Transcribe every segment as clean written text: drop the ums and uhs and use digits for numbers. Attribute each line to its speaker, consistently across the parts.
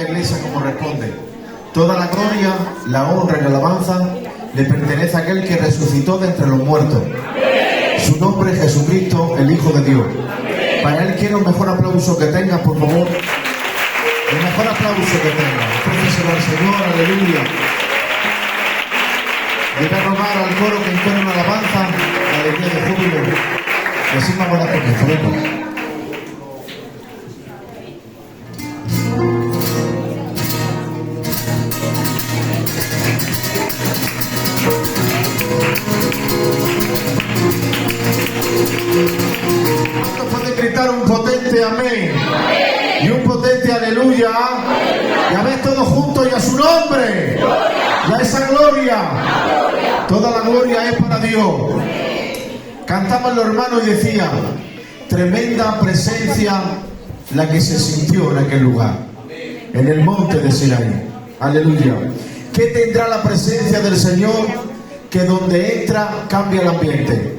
Speaker 1: la iglesia como responde. Toda la gloria, la honra y la alabanza le pertenece a aquel que resucitó de entre los muertos. Su nombre es Jesucristo, el Hijo de Dios. Para él quiero un mejor aplauso que tengas, por favor. El mejor aplauso que tengas. Ofréceselo al Señor, aleluya. Debe rogar al coro que entone una alabanza, la alegría de júbilo. Decimos buenas noches, venga. Gritar un potente amén y un potente aleluya, y a ver todos juntos y a su nombre y a esa gloria. Toda la gloria es para Dios. Cantaban los hermanos y decía: tremenda presencia la que se sintió en aquel lugar, en el monte de Sinaí. Aleluya. ¿Qué tendrá la presencia del Señor que donde entra cambia el ambiente?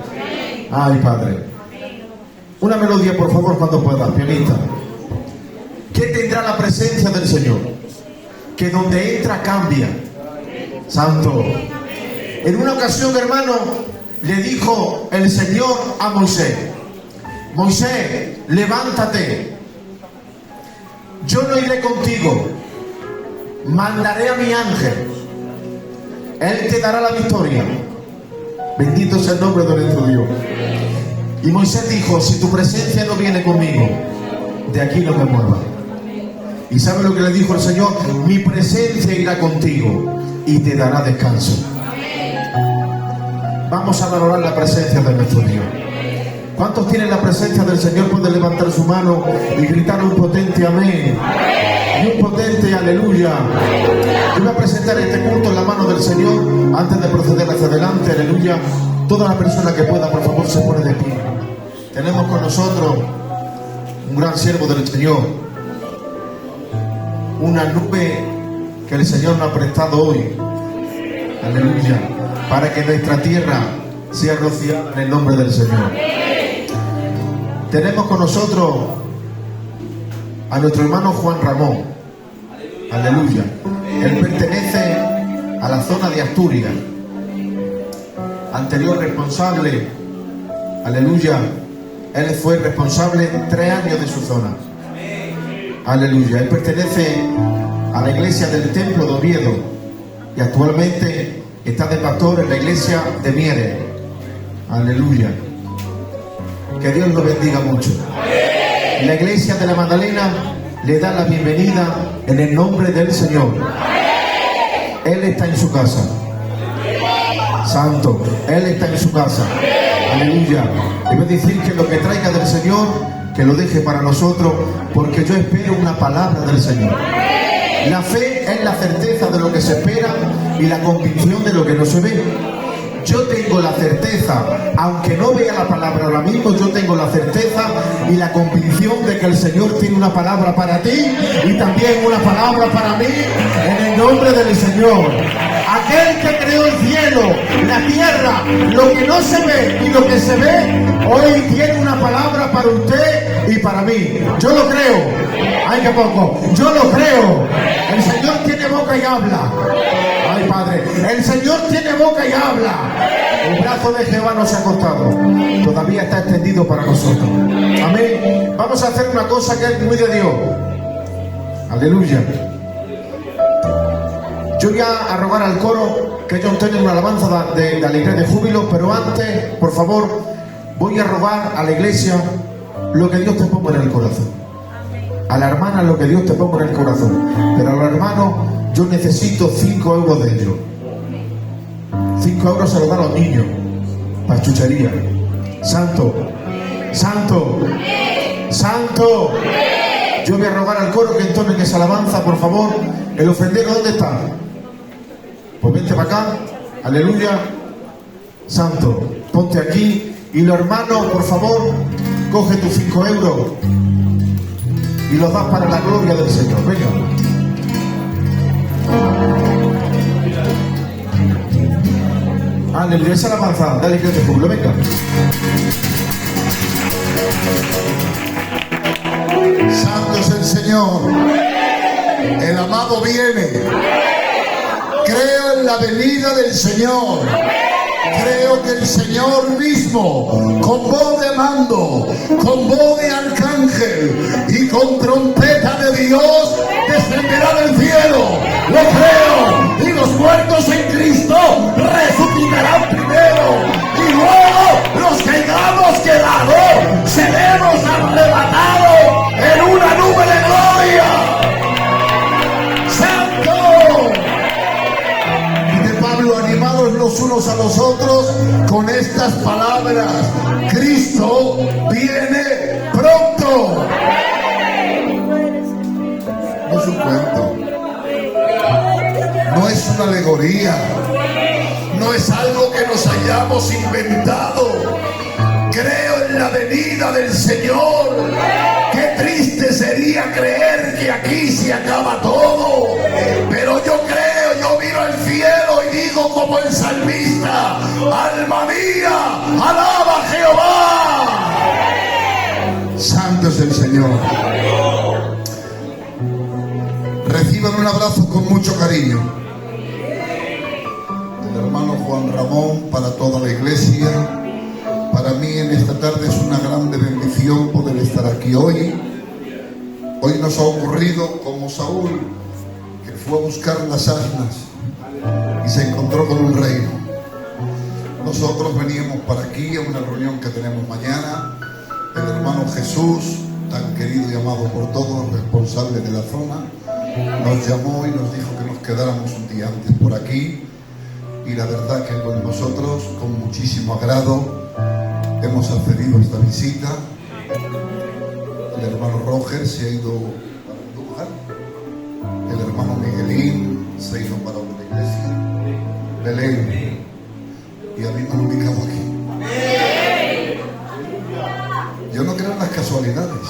Speaker 1: Ay, Padre. Una melodía, por favor, cuando puedas, pianista. ¿Qué tendrá la presencia del Señor? Que donde entra cambia. Santo. En una ocasión, hermano, le dijo el Señor a Moisés: Moisés, levántate. Yo no iré contigo. Mandaré a mi ángel. Él te dará la victoria. Bendito sea el nombre de nuestro Dios. Y Moisés dijo: si tu presencia no viene conmigo, de aquí no me muevas. ¿Y sabe lo que le dijo el Señor? Mi presencia irá contigo y te dará descanso. Vamos a valorar la presencia de nuestro Dios. ¿Cuántos tienen la presencia del Señor? Pueden levantar su mano y gritar un potente amén y un potente aleluya. Yo voy a presentar este culto en la mano del Señor antes de proceder hacia adelante. Aleluya. Toda la persona que pueda, por favor, se pone de pie. Tenemos con nosotros un gran siervo del Señor, una nube que el Señor nos ha prestado hoy, aleluya, para que nuestra tierra sea rociada en el nombre del Señor. Tenemos con nosotros a nuestro hermano Juan Ramón, aleluya. Él pertenece a la zona de Asturias, anterior responsable, aleluya. Él fue responsable 3 años de su zona, aleluya. Él pertenece a la iglesia del Templo de Oviedo y actualmente está de pastor en la iglesia de Mieres, aleluya. Que Dios lo bendiga mucho. La iglesia de la Magdalena le da la bienvenida en el nombre del Señor. Él está en su casa. Santo, Él está en su casa. Aleluya. Debe decir que lo que traiga del Señor, que lo deje para nosotros, porque yo espero una palabra del Señor. La fe es la certeza de lo que se espera y la convicción de lo que no se ve. Yo tengo la certeza, aunque no vea la palabra ahora mismo, yo tengo la certeza y la convicción de que el Señor tiene una palabra para ti y también una palabra para mí, en el nombre del Señor. Aquel que creó el cielo, la tierra, lo que no se ve y lo que se ve, hoy tiene una palabra para usted y para mí. Yo lo creo. Ay, que poco. Yo lo creo. El Señor tiene boca y habla. Ay, Padre. El Señor tiene boca y habla. El brazo de Jehová no se ha cortado. Todavía está extendido para nosotros. Amén. Vamos a hacer una cosa que es muy de Dios. Aleluya. Yo voy a rogar al coro que ellos tengan una alabanza de alegría, de júbilo, pero antes, por favor, voy a rogar a la iglesia lo que Dios te ponga en el corazón. A la hermana lo que Dios te ponga en el corazón. Pero a los hermanos yo necesito 5 euros de ellos. 5 euros se los dan a los niños, para chuchería. Santo, santo, santo. Yo voy a rogar al coro que entonen esa alabanza, por favor. El ofrendero, ¿dónde está? Pues vente para acá, aleluya. Santo, ponte aquí. Y los hermanos, por favor, coge tus 5 euros y los das para la gloria del Señor. Venga. Aleluya, esa alabanza, dale que te jubilo, venga. Santo es el Señor.
Speaker 2: El amado viene. Creo en la venida del Señor. Creo que el Señor mismo, con voz de mando, con voz de arcángel y con trompeta de Dios, descenderá del cielo. Lo creo. Y los muertos en Cristo resucitarán primero. Y luego los que hayamos quedado seremos arrebatados en una nube de gloria. ¡Santo! Dice Pablo, animados los unos a los otros con estas palabras: Cristo viene pronto. No es un cuento, no es una alegoría, no es algo que nos hayamos inventado. Creo en la venida del Señor. Qué triste sería creer que aquí se acaba todo, pero yo creo, yo miro al cielo y digo como el salmista: alma mía, alaba a Jehová. Santo es el Señor. Reciban un abrazo con mucho cariño del hermano Juan Ramón para toda la iglesia. Para mí en esta tarde es una grande bendición poder estar aquí hoy. Hoy nos ha ocurrido como Saúl, que fue a buscar las asnas y se encontró con un reino. Nosotros veníamos para aquí a una reunión que tenemos mañana. El hermano Jesús, tan querido y amado por todos, responsable de la zona, nos llamó y nos dijo que nos quedáramos un día antes por aquí. Y la verdad que con nosotros, con muchísimo agrado, hemos accedido a esta visita. El hermano Roger se ha ido para Andújar. El hermano Miguelín se ha ido para otra iglesia, Belén. Y a mí me han ubicado aquí. Yo no creo en las casualidades.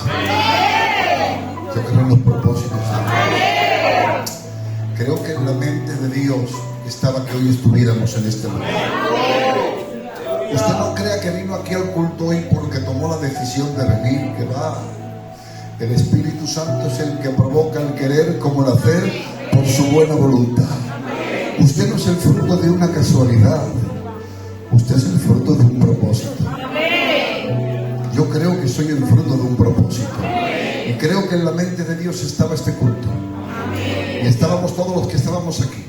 Speaker 2: Yo creo en los propósitos. Creo que en la mente de Dios estaba que hoy estuviéramos en este lugar. Usted no crea que vino aquí al culto hoy porque tomó la decisión de venir, que va. El Espíritu Santo es el que provoca el querer como el hacer por su buena voluntad. Usted no es el fruto de una casualidad. Usted es el fruto de un propósito. Yo creo que soy el fruto de un propósito. Y creo que en la mente de Dios estaba este culto. Y estábamos todos los que estábamos aquí.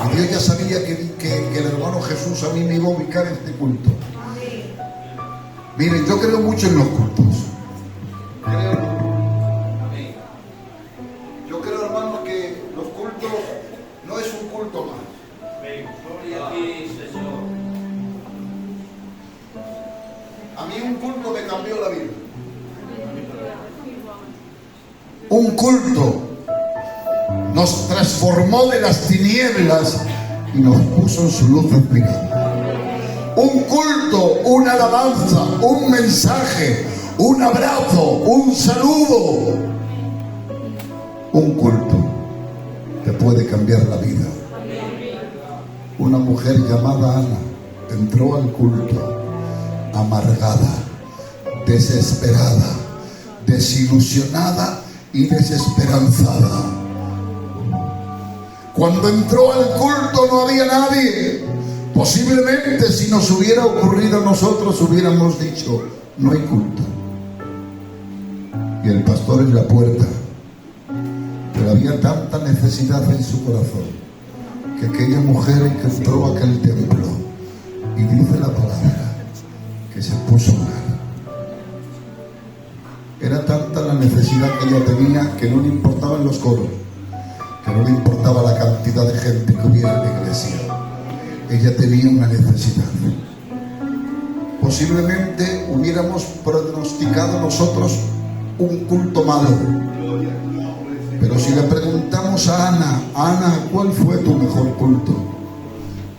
Speaker 2: Y Dios ya sabía que el hermano Jesús a mí me iba a ubicar en este culto. Miren, yo creo mucho en los cultos. Yo creo, hermano, que los cultos no es un culto más. A mí un culto me cambió la vida. Un culto nos transformó de las tinieblas y nos puso en su luz admirable. Un culto, una alabanza, un mensaje, un abrazo, un saludo. Un culto te puede cambiar la vida. Una mujer llamada Ana entró al culto amargada, desesperada, desilusionada y desesperanzada. Cuando entró al culto no había nadie. Posiblemente si nos hubiera ocurrido a nosotros hubiéramos dicho: no hay culto. Y el pastor en la puerta. Pero había tanta necesidad en su corazón que aquella mujer que entró a aquel templo y dice la palabra que se puso a orar. Era tanta la necesidad que ella tenía que no le importaban los coros, que no le importaba la cantidad de gente que hubiera en la iglesia. Ella tenía una necesidad. Posiblemente hubiéramos pronosticado nosotros un culto malo. Pero si le preguntamos a Ana: Ana, ¿cuál fue tu mejor culto?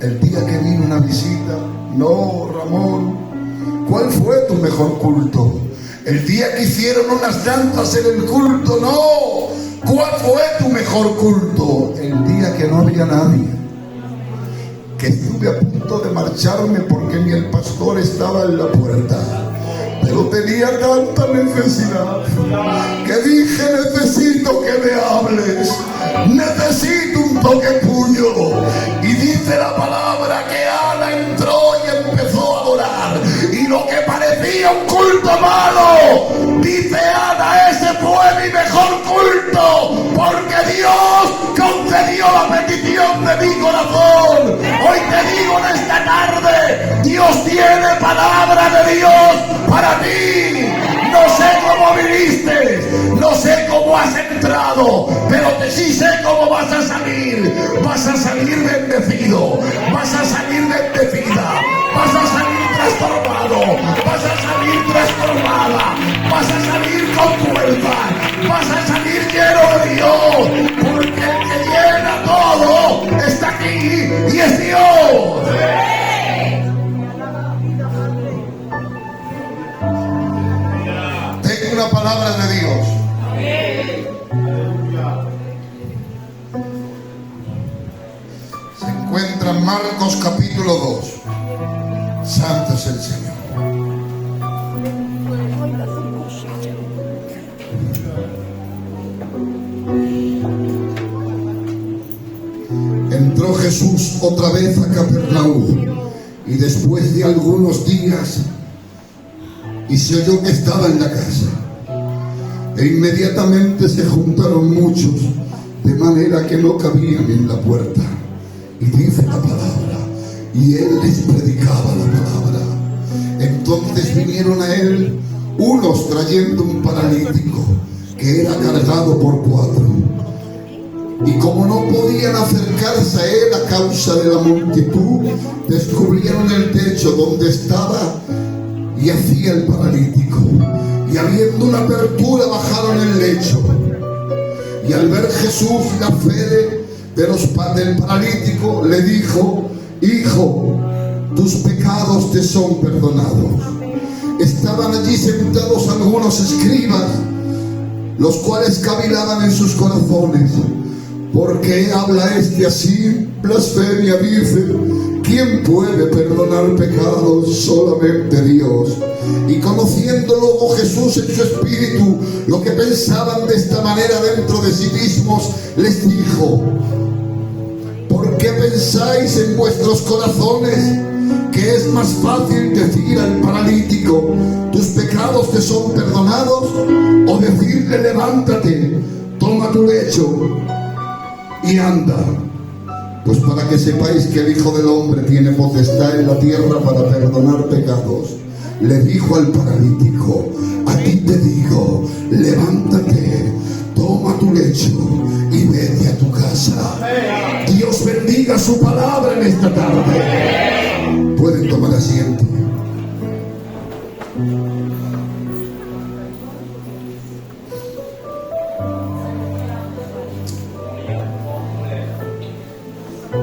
Speaker 2: El día que vino una visita. No, Ramón, ¿cuál fue tu mejor culto? El día que hicieron unas danzas en el culto. No, ¿cuál fue tu mejor culto? El día que no había nadie, que estuve a punto de marcharme porque ni el pastor estaba en la puerta. pero tenía tanta necesidad que dije: necesito que me hables, necesito un toque tuyo. Y dice la palabra que Ana entró y empezó a adorar, y lo que parecía un culto malo, dice Ana: ese fue mi mejor culto, porque Dios concedió la petición de mi corazón. Hoy te digo en esta tarde: Dios tiene palabra de Dios para ti. No sé cómo viniste, no sé cómo has entrado, pero sí sé cómo vas a salir. Vas a salir bendecido, vas a salir bendecida, vas a salir transformado, vas a salir transformada, vas a salir con fuerza, vas a salir lleno de Dios, porque el que llena todo está aquí y es Dios. Tengo una palabra de Dios. Se encuentra en Marcos capítulo 2. Santo es el Señor. Entró Jesús otra vez a Capernaum, y después de algunos días, y se oyó que estaba en la casa, e inmediatamente se juntaron muchos, de manera que no cabían en la puerta. Y dice la palabra: y él les predicaba la palabra. Entonces vinieron a él unos trayendo un paralítico que era cargado por 4. Y como no podían acercarse a él a causa de la multitud, descubrieron el techo donde estaba y hacía el paralítico. Y habiendo una apertura, bajaron el lecho. Y al ver Jesús la fe del paralítico, le dijo: hijo, tus pecados te son perdonados. Estaban allí sentados algunos escribas, los cuales cavilaban en sus corazones: ¿por qué habla este así? Blasfemia dice. ¿Quién puede perdonar pecados? Solamente Dios. Y conociendo luego Jesús en su espíritu lo que pensaban de esta manera dentro de sí mismos, les dijo: ¿por qué pensáis en vuestros corazones que es más fácil decir al paralítico: tus pecados te son perdonados, o decirle: levántate, toma tu lecho y anda? Pues para que sepáis que el Hijo del Hombre tiene potestad en la tierra para perdonar pecados. Le dijo al paralítico: a ti te digo, levántate, toma tu lecho y vete a tu casa. Dios bendiga su palabra en esta tarde. Pueden tomar asiento.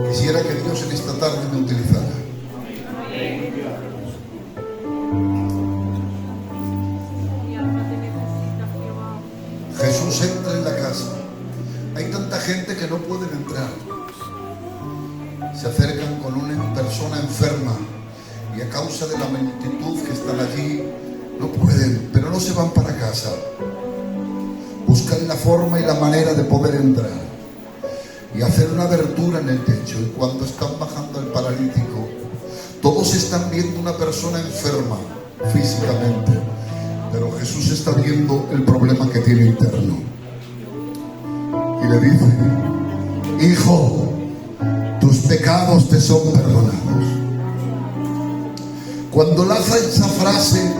Speaker 2: Quisiera que Dios en esta tarde me utilizara. Jesús entra en la casa. Hay tanta gente que no pueden entrar. Se acercan con una persona enferma y a causa de la multitud que están allí no pueden, pero no se van para casa. Buscan la forma y la manera de poder entrar y hacer una abertura en el techo. Y cuando están bajando el paralítico, todos están viendo una persona enferma físicamente, pero Jesús está viendo el problema que tiene interno. Y le dice: hijo, tus pecados te son perdonados. Cuando lanza esa frase,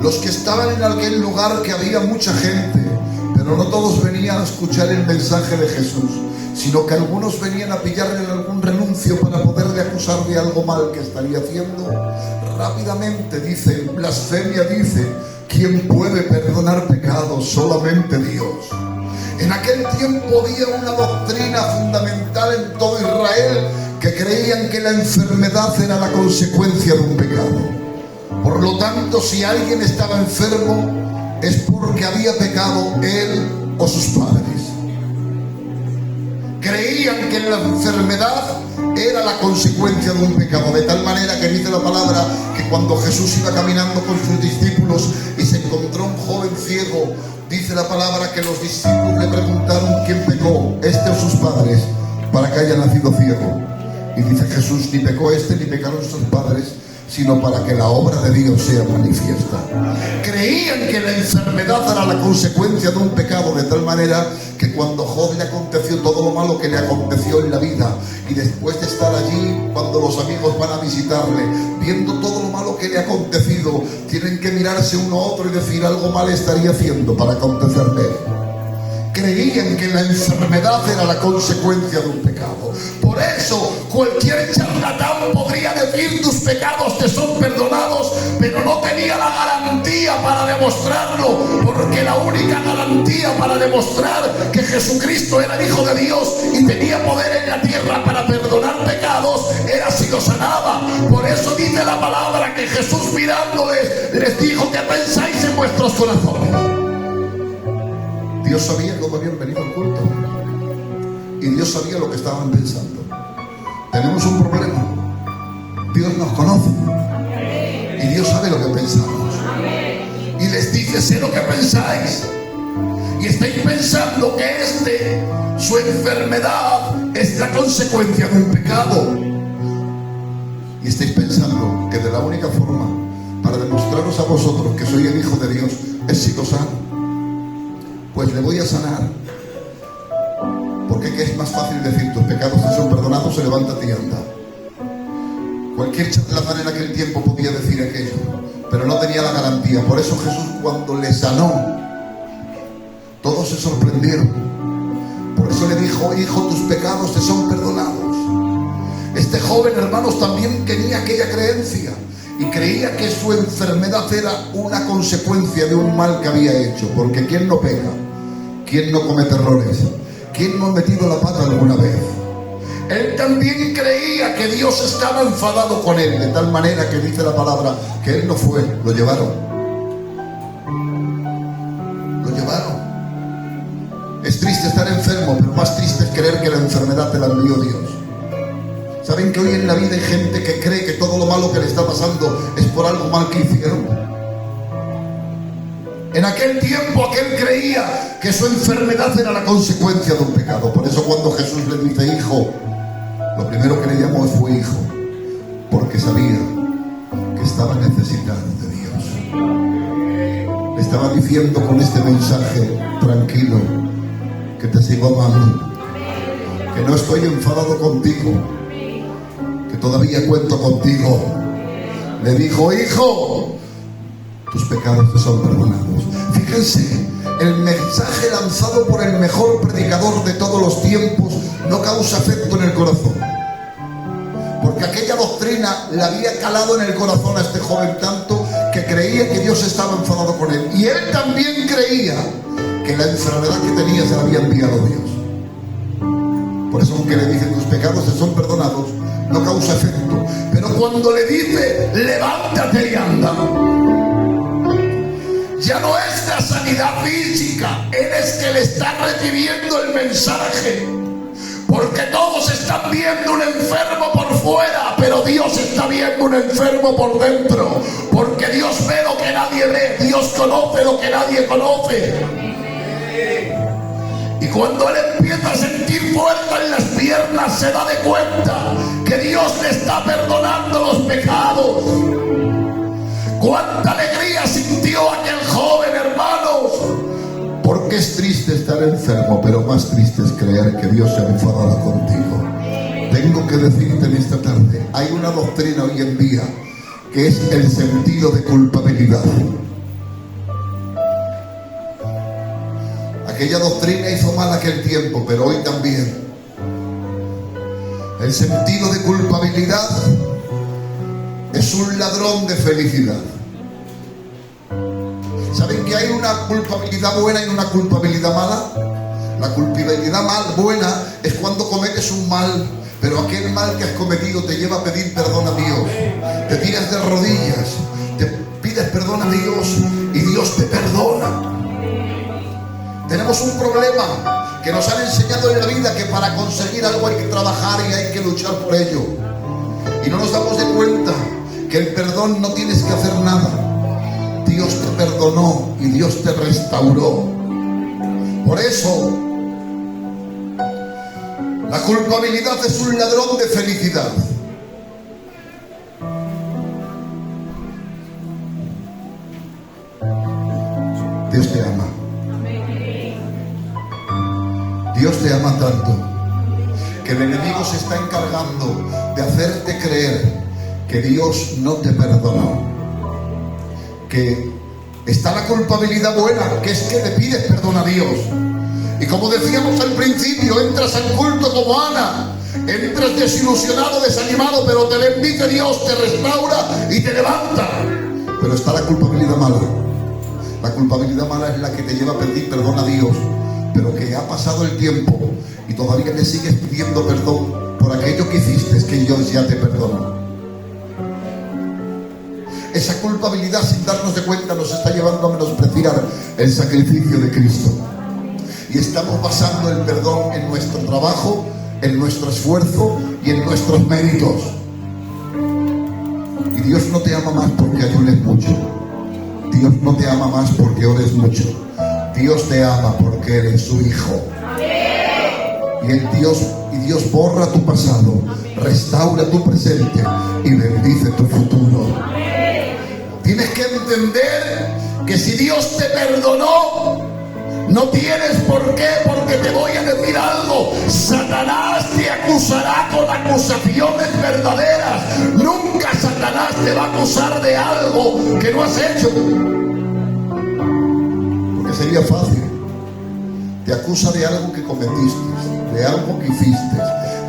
Speaker 2: los que estaban en aquel lugar, que había mucha gente, pero no todos venían a escuchar el mensaje de Jesús, sino que algunos venían a pillarle algún renuncio para poderle acusar de algo mal que estaría haciendo. Rápidamente dice: blasfemia dice. ¿Quién puede perdonar pecados? Solamente Dios. En aquel tiempo había una doctrina fundamental en todo Israel, que creían que la enfermedad era la consecuencia de un pecado. Por lo tanto, si alguien estaba enfermo, es porque había pecado él o sus padres. creían que la enfermedad era la consecuencia de un pecado, de tal manera que dice la palabra que cuando Jesús iba caminando con sus discípulos y se encontró un joven ciego, dice la palabra que los discípulos le preguntaron quién pecó, este o sus padres, para que haya nacido ciego. Y dice Jesús, ni pecó este ni pecaron sus padres, sino para que la obra de Dios sea manifiesta. Creían que la enfermedad era la consecuencia de un pecado, de tal manera que cuando Job le aconteció todo lo malo que le aconteció en la vida, y después de estar allí, cuando los amigos van a visitarle, viendo todo lo malo que le ha acontecido, tienen que mirarse uno a otro y decir, algo mal estaría haciendo para acontecerle. Creían que la enfermedad era la consecuencia de un pecado. Por eso cualquier charlatán podría decir tus pecados te son perdonados, pero no tenía la garantía para demostrarlo, porque la única garantía para demostrar que Jesucristo era el Hijo de Dios y tenía poder en la tierra para perdonar pecados era si lo sanaba. Por eso dice la palabra que Jesús, mirándoles, les dijo, ¿qué pensáis en vuestros corazones? Dios sabía cómo habían venido al culto y Dios sabía lo que estaban pensando. Tenemos un problema. Dios nos conoce y Dios sabe lo que pensamos. Y les dice, sé lo que pensáis. Y estáis pensando que su enfermedad es la consecuencia de un pecado. Y estáis pensando que de la única forma para demostraros a vosotros que soy el Hijo de Dios es si lo sano. Pues le voy a sanar. Porque ¿qué es más fácil decir? Tus pecados te son perdonados, se levántate y anda. Cualquier charlatán en aquel tiempo podía decir aquello, pero no tenía la garantía. Por eso Jesús, cuando le sanó, todos se sorprendieron. Por eso le dijo, hijo, tus pecados te son perdonados. Este joven, hermanos, también tenía aquella creencia y creía que su enfermedad era una consecuencia de un mal que había hecho. Porque ¿quién no peca? ¿Quién no comete errores? ¿Quién no ha metido la pata alguna vez? Él también creía que Dios estaba enfadado con él, de tal manera que dice la palabra que él no fue, lo llevaron. Lo llevaron. Es triste estar enfermo, pero más triste es creer que la enfermedad te la envió Dios. ¿Saben que hoy en la vida hay gente que cree que todo lo malo que le está pasando es por algo mal que hicieron? En aquel tiempo aquel creía que su enfermedad era la consecuencia de un pecado. Por eso cuando Jesús le dice hijo, lo primero que le llamó fue hijo, porque sabía que estaba necesitado de Dios. Le estaba diciendo con este mensaje, tranquilo, que te sigo amando, que no estoy enfadado contigo, que todavía cuento contigo. Le dijo, hijo, tus pecados te son perdonados. Fíjense, el mensaje lanzado por el mejor predicador de todos los tiempos no causa efecto en el corazón, porque aquella doctrina le había calado en el corazón a este joven tanto que creía que Dios estaba enfadado con él, y él también creía que la enfermedad que tenía se la había enviado Dios. Por eso, aunque le dicen tus pecados te son perdonados, no causa efecto. Pero cuando le dice levántate y anda, ya no es la sanidad física, él es que le está recibiendo el mensaje. Porque todos están viendo un enfermo por fuera, pero Dios está viendo un enfermo por dentro. Porque Dios ve lo que nadie ve, Dios conoce lo que nadie conoce. Y cuando él empieza a sentir fuerza en las piernas, se da de cuenta que Dios le está perdonando los pecados. ¡Cuánta alegría sintió aquel joven, hermanos! Porque es triste estar enfermo, pero más triste es creer que Dios se ha enfadado contigo. Tengo que decirte en esta tarde, hay una doctrina hoy en día que es el sentido de culpabilidad. Aquella doctrina hizo mal aquel tiempo, pero hoy también. El sentido de culpabilidad es un ladrón de felicidad. ¿Saben que hay una culpabilidad buena y una culpabilidad mala? La culpabilidad buena es cuando cometes un mal, pero aquel mal que has cometido te lleva a pedir perdón a Dios. Te tiras de rodillas, te pides perdón a Dios y Dios te perdona. Tenemos un problema, que nos han enseñado en la vida que para conseguir algo hay que trabajar y hay que luchar por ello. Y no nos damos de cuenta que el perdón no tienes que hacer nada. Dios te perdonó y Dios te restauró. Por eso, la culpabilidad es un ladrón de felicidad. Dios te ama. Dios te ama tanto que el enemigo se está encargando de hacerte creer que Dios no te perdonó, que está la culpabilidad buena, que es que le pides perdón a Dios. Y como decíamos al principio, entras al culto como Ana, entras desilusionado, desanimado, pero te bendice Dios, te restaura y te levanta. Pero está la culpabilidad mala. La culpabilidad mala es la que te lleva a pedir perdón a Dios, pero que ha pasado el tiempo y todavía le sigues pidiendo perdón por aquello que hiciste, que Dios ya te perdonó. Esa culpabilidad, sin darnos de cuenta, nos está llevando a menospreciar el sacrificio de Cristo. Y estamos basando el perdón en nuestro trabajo, en nuestro esfuerzo y en nuestros méritos. Y Dios no te ama más porque ayunes mucho. Dios no te ama más porque ores mucho. Dios te ama porque eres su hijo. Y Dios borra tu pasado, restaura tu presente y bendice tu futuro. Tienes que entender que si Dios te perdonó, no tienes por qué, porque te voy a decir algo. Satanás te acusará con acusaciones verdaderas. Nunca Satanás te va a acusar de algo que no has hecho. Porque sería fácil. Te acusa de algo que cometiste, de algo que hiciste,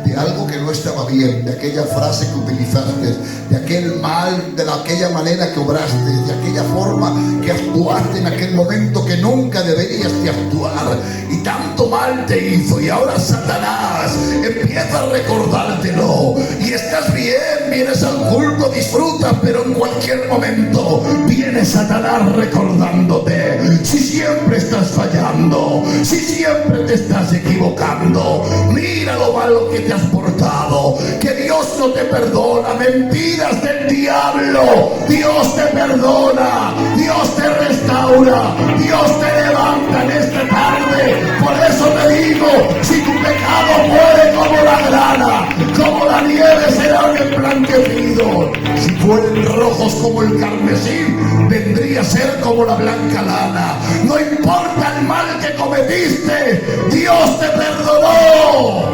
Speaker 2: de algo que no estaba bien, de aquella frase que utilizaste, de aquel mal, de aquella manera que obraste, de aquella forma que actuaste en aquel momento que nunca deberías de actuar, y tanto mal te hizo. Y ahora Satanás empieza a recordártelo, y estás bien, vienes al culto, disfrutas, pero en cualquier momento viene Satanás recordándote: si siempre estás fallando, si siempre te estás equivocando, mira lo malo que te has portado, que Dios no te perdona. Mentiras del diablo. Dios te perdona, Dios te restaura, Dios te levanta en esta tarde. Por eso te digo, si tu pecado fuere como la grana, como la nieve serán emblanquecidos. Si fueren rojos como el carmesí, vendría a ser como la blanca lana. No importa el mal que cometiste, Dios te perdonó.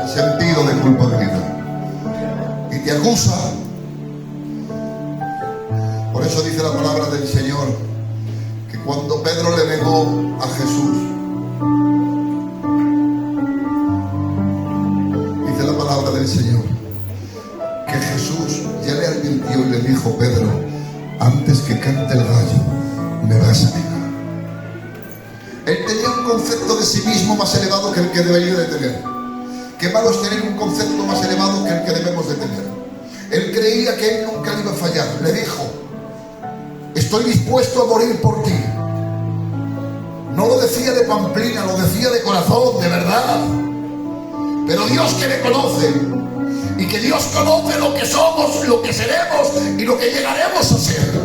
Speaker 2: El sentido de culpabilidad. Y te acusa. Por eso dice la palabra del Señor que cuando Pedro le negó a Jesús, dice la palabra del Señor que Jesús ya le advirtió y le dijo: Pedro, antes que cante el gallo me vas a negar. Él tenía un concepto de sí mismo más elevado que el que debería de tener. Qué malo es tener un concepto más elevado que el que debemos de tener. Él creía que él nunca le iba a fallar. Le dijo: estoy dispuesto a morir por ti. No lo decía de pamplina, lo decía de corazón, de verdad. Pero Dios, que le conoce, y que Dios conoce lo que somos, lo que seremos y lo que llegaremos a ser.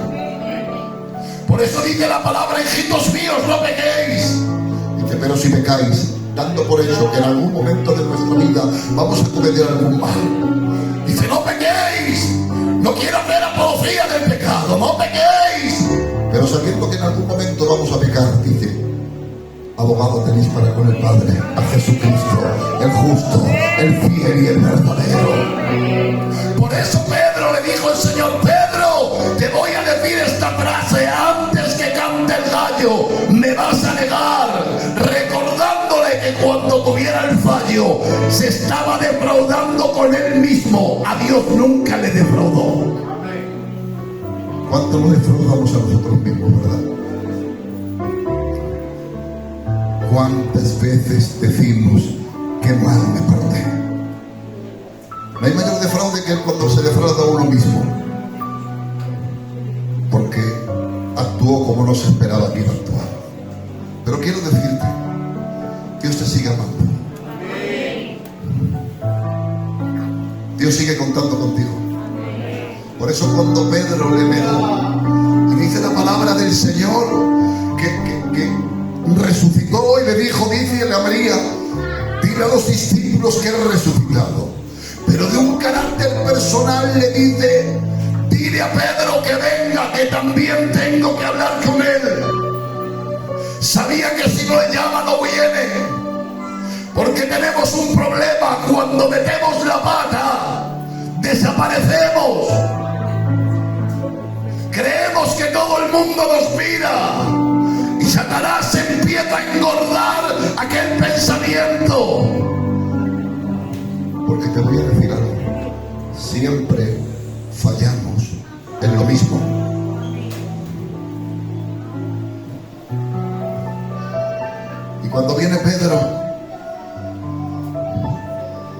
Speaker 2: Por eso dice la palabra: hijitos míos, no pequéis. Dice: pero si pecáis, dando por hecho que en algún momento de nuestra vida vamos a cometer algún mal. Dice: no pequéis. No quiero hacer apología del pecado, no pequéis. Pero sabiendo que en algún momento vamos a pecar, dice: abogado tenéis para con el Padre, a Jesucristo, el justo, el fiel y el verdadero. Por eso Pedro le dijo al Señor: Pedro, te voy a decir esta frase antes que cante el gallo, me vas a negar. Recordándole que cuando tuviera el fallo se estaba defraudando con él mismo. A Dios nunca le defraudó. ¿Cuánto nos defraudamos a nosotros mismos, verdad? ¿Cuántas veces decimos: qué mal me porté? No hay mayor defraude que cuando se defrauda a uno mismo, porque actuó como no se esperaba que iba a actuar. Pero quiero decirte, Dios te sigue amando. Dios sigue contando contigo. Por eso cuando Pedro le negó, y dice la palabra del Señor que resucitó y le dijo, dice a María, dile a los discípulos que era resucitado. Pero de un carácter personal le dice, dile a Pedro que venga, que también tengo que hablar con él. Sabía que si no le llama no viene, porque tenemos un problema. Cuando metemos la pata, desaparecemos. Creemos que todo el mundo nos mira y Satanás empieza a engordar aquel pensamiento. Porque te voy a decir algo, siempre fallamos en lo mismo. Y cuando viene Pedro,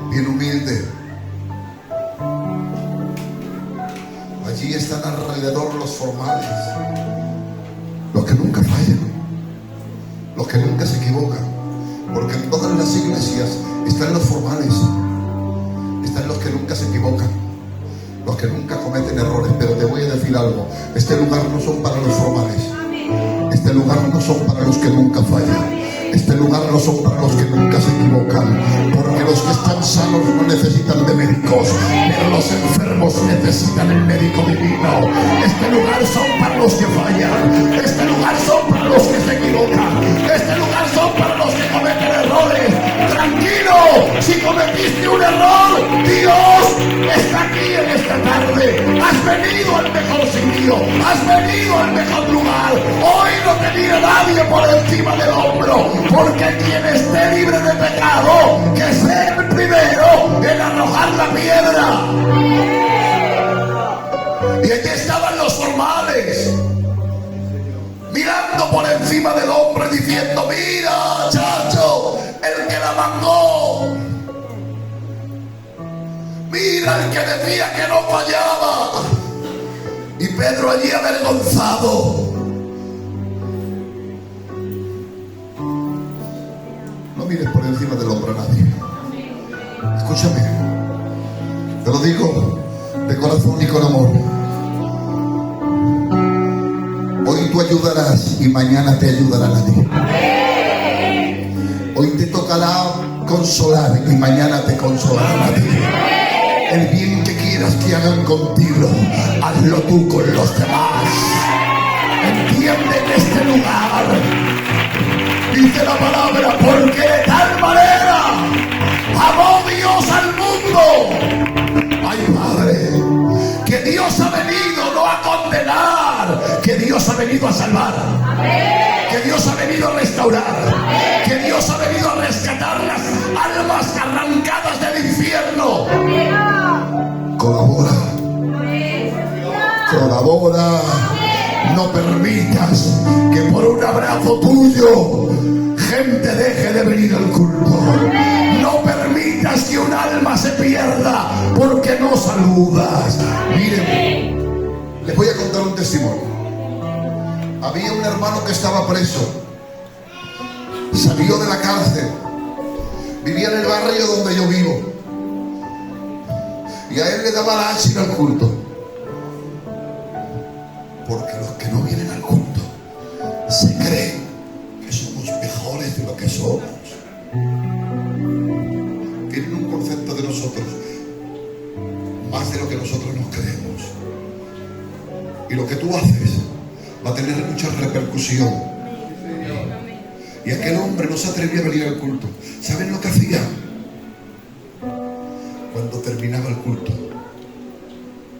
Speaker 2: bien humilde, allí están alrededor los formales, los que nunca fallan, los que nunca se equivocan, porque en todas las iglesias están los formales, están los que nunca se equivocan, los que nunca cometen errores. Pero te voy a decir algo, este lugar no son para los formales, este lugar no son para los que nunca fallan, este lugar no son para los que nunca se equivocan, porque los que están sanos no necesitan de médicos, pero los enfermos necesitan el médico divino. Este lugar son para los que fallan, este lugar son para los que se equivocan, este lugar son para los que cometen errores. Tranquilo, si cometiste un error, Dios está aquí en esta tarde. Has venido al mejor sitio, has venido al mejor lugar. Hoy no te mira nadie por encima del hombro, porque quien esté libre de pecado, que sea el primero en arrojar la piedra. Y allí estaban los formales, mirando por encima del hombre, diciendo, mira, chacho, el que la mandó. Mira el que decía que no fallaba. Y Pedro allí avergonzado. No mires por encima del hombro a nadie. Escúchame, te lo digo de corazón y con amor. Hoy tú ayudarás y mañana te ayudarán a ti. Hoy te tocará consolar y mañana te consolarán a ti. El bien que quieras que hagan contigo, hazlo tú con los demás. Entiende que este lugar, dice la palabra, porque de tal manera amó Dios al mundo. Ay, Padre, que Dios ha venido no a condenar, que Dios ha venido a salvar, que Dios ha venido a restaurar, que Dios ha venido a rescatar las almas arrancadas del infierno. Colabora, colabora. No permitas que por un abrazo tuyo gente deje de venir al culto. No permitas que un alma se pierda porque no saludas. Miren, les voy a contar un testimonio. Había un hermano que estaba preso, salió de la cárcel, vivía en el barrio donde yo vivo, y a él le daba la ir al culto. Porque los que no vienen al culto se creen que somos mejores de lo que somos. Tienen un concepto de nosotros más de lo que nosotros nos creemos. Y lo que tú haces va a tener mucha repercusión. Y aquel hombre no se atrevía a venir al culto. ¿Saben lo que hacía? Cuando terminaba el culto,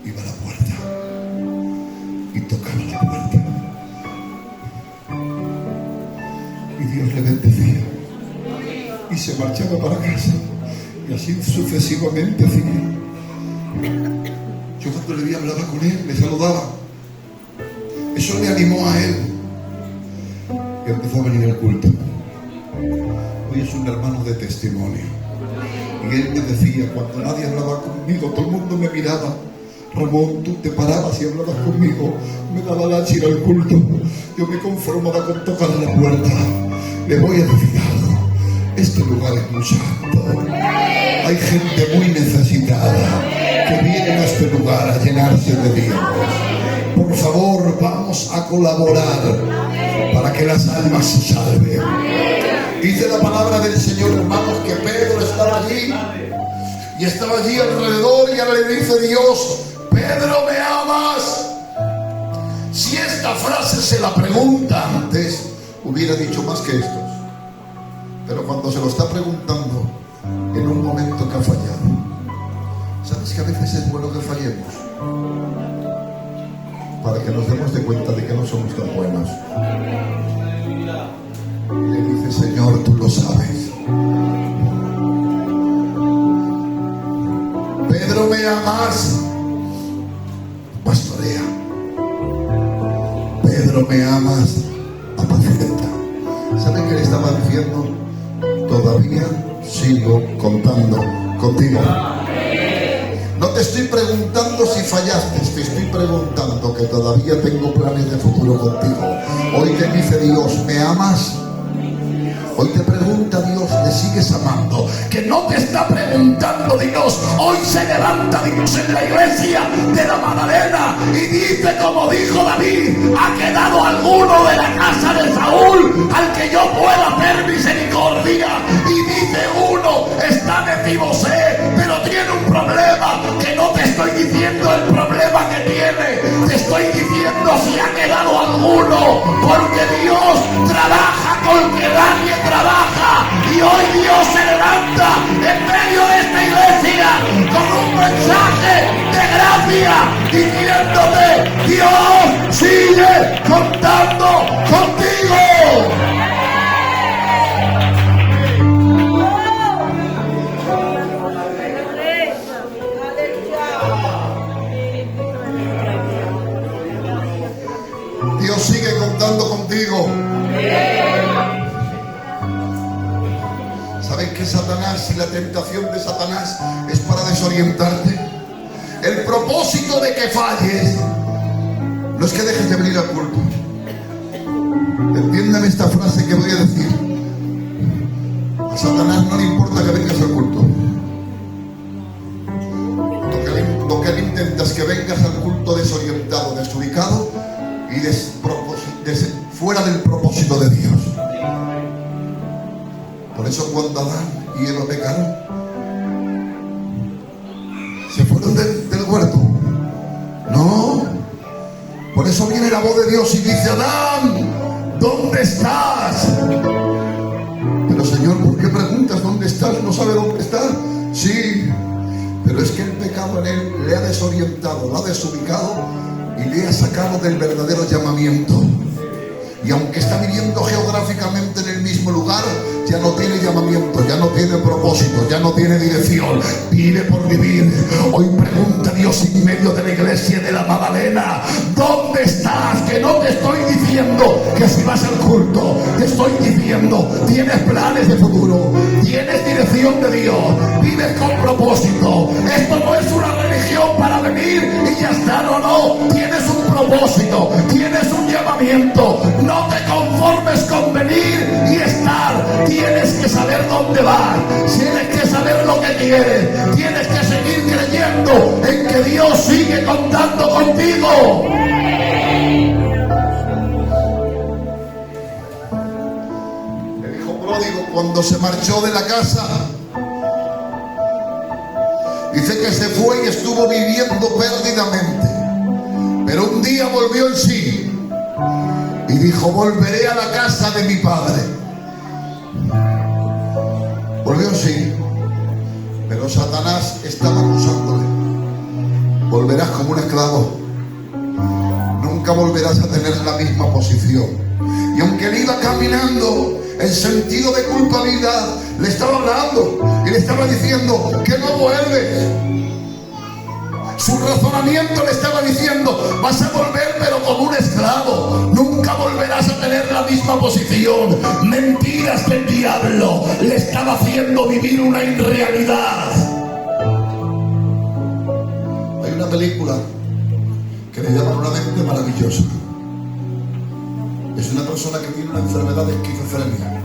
Speaker 2: iba a la puerta y tocaba la puerta, y Dios le bendecía y se marchaba para casa, y así sucesivamente hacía. Yo cuando le vi hablaba con él, le saludaba. Eso le animó a él y empezó a venir al culto. Hoy es un hermano de testimonio, y él me decía, cuando nadie hablaba conmigo, todo el mundo me miraba. Ramón, tú te parabas y hablabas conmigo, me daba la ir al culto. Yo me conformaba con tocar la puerta. le voy a decir algo. Este lugar es muy santo. Hay gente muy necesitada que viene a este lugar a llenarse de Dios. Por favor, vamos a colaborar para que las almas se salven. Dice la palabra del Señor, hermanos, que Pedro estaba allí y estaba allí alrededor, y ahora le dice Dios: Pedro, ¿me amas? Si esta frase se la pregunta antes, hubiera dicho más que estos. Pero cuando se lo está preguntando en un momento que ha fallado, ¿sabes que a veces es bueno que fallemos? Para que nos demos de cuenta de que no somos tan buenos. Le dice: Señor, tú lo sabes. Pedro, ¿me amas? Pastorea. Pedro, ¿me amas? Apacienta. ¿Saben qué le estaba diciendo? Todavía sigo contando contigo. No te estoy preguntando si fallaste, te estoy preguntando que todavía tengo planes de futuro contigo. Hoy te dice Dios: ¿me amas? Hoy te pregunta Dios: ¿le sigues amando? Que no te está preguntando Dios. Hoy se levanta Dios en la iglesia de la Magdalena y dice, como dijo David: ¿ha quedado alguno de la casa de Saúl al que yo pueda hacer misericordia? Y dice uno: está Mefibosé, pero tiene un problema, que no te estoy diciendo el problema que tiene, te estoy diciendo si ha quedado alguno, porque Dios trabaja con que nadie trabaja, y hoy Dios se levanta en medio de esta iglesia con un mensaje de gracia diciéndote: Dios sigue contando contigo. Dios sigue contando contigo. ¿Saben que Satanás y la tentación de Satanás es para desorientarte? El propósito de que falles no es que dejes de venir al culto. Entiendan esta frase que voy a decir. A Satanás no le importa que vengas al culto. Lo que él intenta es que vengas al culto desorientado, desubicado y fuera del propósito de Dios. Por eso cuando Adán y Eva pecaron, se fueron del huerto. No. Por eso viene la voz de Dios y dice: Adán, ¿dónde estás? Pero Señor, ¿por qué preguntas dónde estás? ¿No sabe dónde está? Sí, pero es que el pecado en él le ha desorientado, lo ha desubicado y le ha sacado del verdadero llamamiento. Y aunque está viviendo geográficamente en el mismo lugar, ya no tiene llamamiento, ya no tiene propósito, ya no tiene dirección, vive por vivir. Hoy pregunta Dios en medio de la iglesia de la Magdalena: ¿dónde estás? Que no te estoy diciendo que si vas al culto, te estoy diciendo: tienes planes de futuro, tienes dirección de Dios, vives con propósito. Esto no es una religión para venir y ya está, no, tienes un propósito, tienes un llamamiento. No te conformes con venir y estar. Tienes que saber dónde vas. Tienes que saber lo que quieres. Tienes que seguir creyendo en que Dios sigue contando contigo. El hijo pródigo, cuando se marchó de la casa, dice que se fue y estuvo viviendo perdidamente. Pero un día volvió en sí y dijo: volveré a la casa de mi padre. Volvió sí, pero Satanás estaba acusándole: volverás como un esclavo, nunca volverás a tener la misma posición. Y aunque él iba caminando, el sentido de culpabilidad le estaba hablando y le estaba diciendo que no vuelves. Su razonamiento le estaba diciendo: vas a volver pero como un esclavo, nunca volverás a tener la misma posición. Mentiras del diablo le estaba haciendo vivir una irrealidad. Hay una película que le llaman Una mente maravillosa. Es una persona que tiene una enfermedad de esquizofrenia.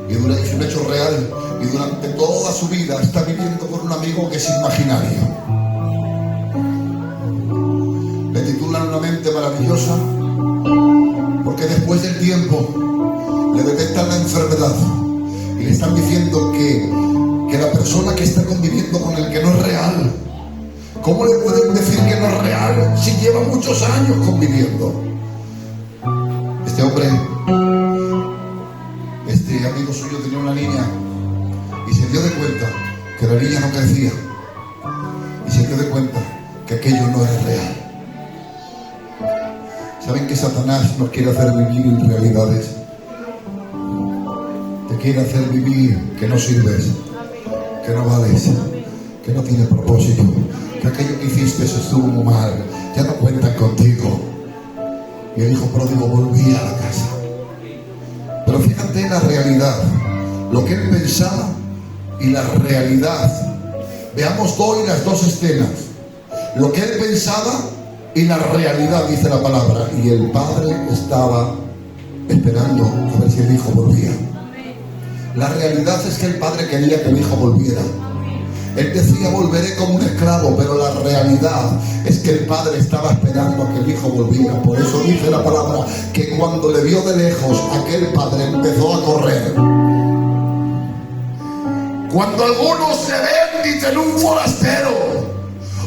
Speaker 2: y es un hecho real, y durante toda su vida está viviendo con un amigo que es imaginario. Le titulan Una mente maravillosa porque después del tiempo le detectan la enfermedad y le están diciendo que la persona que está conviviendo con él, que no es real. ¿Cómo le pueden decir que no es real si lleva muchos años conviviendo? Este hombre, este amigo suyo tenía una niña y se dio de cuenta que la niña no crecía, y se dio de cuenta que aquello no era real. ¿Saben que Satanás nos quiere hacer vivir irrealidades? Te quiere hacer vivir que no sirves, que no vales, que no tienes propósito, que aquello que hiciste estuvo muy mal, ya no cuentan contigo. Y el hijo pródigo volvía a la casa. Pero fíjate en la realidad, lo que él pensaba y la realidad. Veamos hoy las dos escenas, lo que él pensaba y la realidad, dice la palabra. Y el padre estaba esperando a ver si el hijo volvía. La realidad es que el padre quería que el hijo volviera. Él decía: volveré como un esclavo, pero la realidad es que el padre estaba esperando a que el hijo volviera. Por eso dice la palabra que cuando le vio de lejos, aquel padre empezó a correr. Cuando algunos se ven, dicen un forastero,